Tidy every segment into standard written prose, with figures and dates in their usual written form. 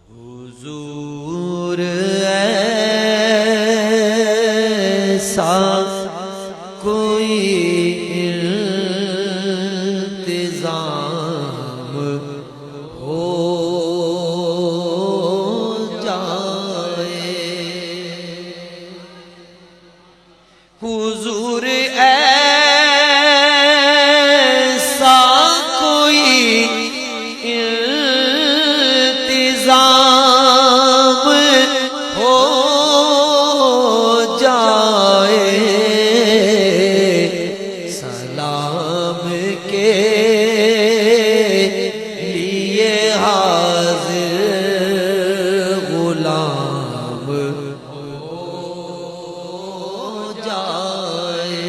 حضور ایسا کوئی انتظام ہو جائے، حضور ایسا کوئی انتظام ہو جائے، سلام کے لیے حاضر غلام ہو جائے،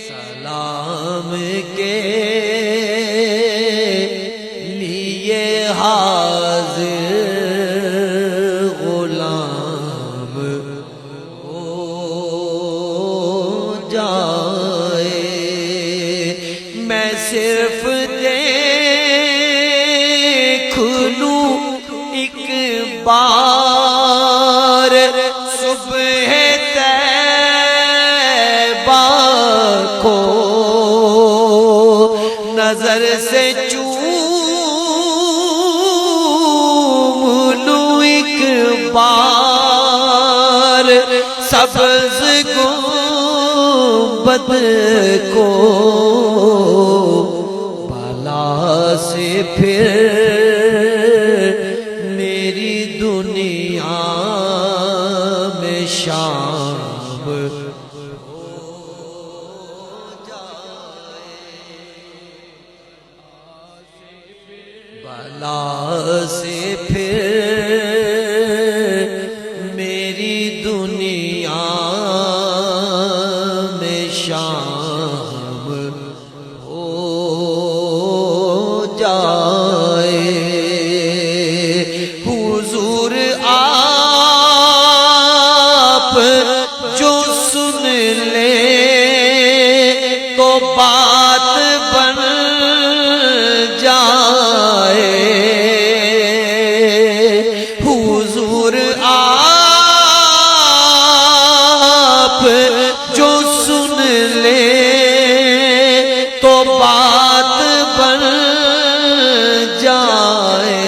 سلام کے لیے حاضر غلام ہو جائے، میں صرف دیکھ لوں ایک بار صبح طیبہ کو، نظر سے چوم لوں ایک بار سبز گنبد کو، بالا سے پھر میری دنیا میں شام بالا سے پھر میری دنیا میں شام ہو جائے، حضور آپ جو سن لے تو بات بن جائے، حضور آپ جو سن لے تو بات بن جائے،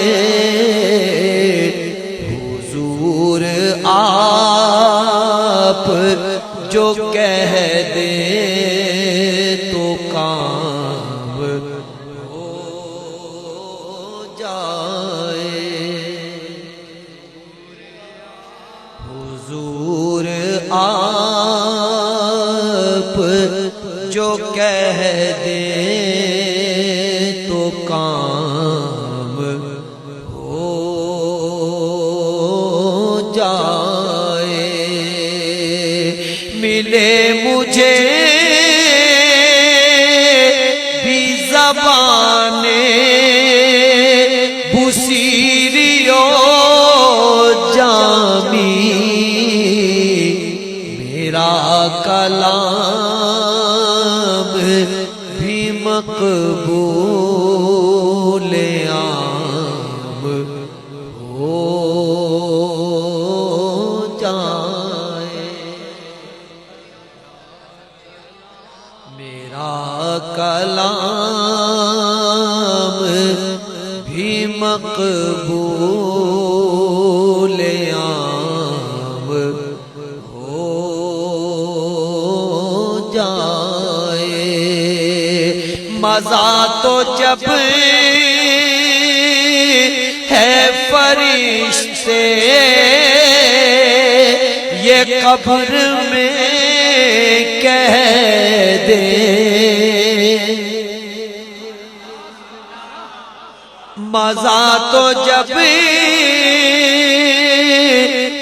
حضور آپ جو کہہ دے تو کام ہو جائے، حضور آپ جو کہہ دے تو کام ہو جائے، ملے مجھے بھی زبانیں بصیری و جامی، میرا کلام بھی مقبول عام ہو جائے، میرا کلام بھی مقبول عام ہو جائے، مزہ تو جب ہے فرشتے یہ قبر میں کہہ دے، مزہ تو جب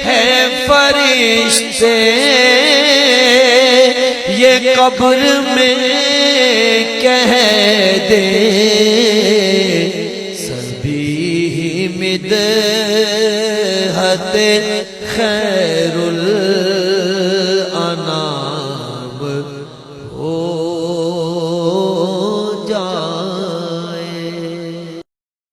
ہے فرشتے یہ قبر میں کہہ دے، سبھی مدحت خیر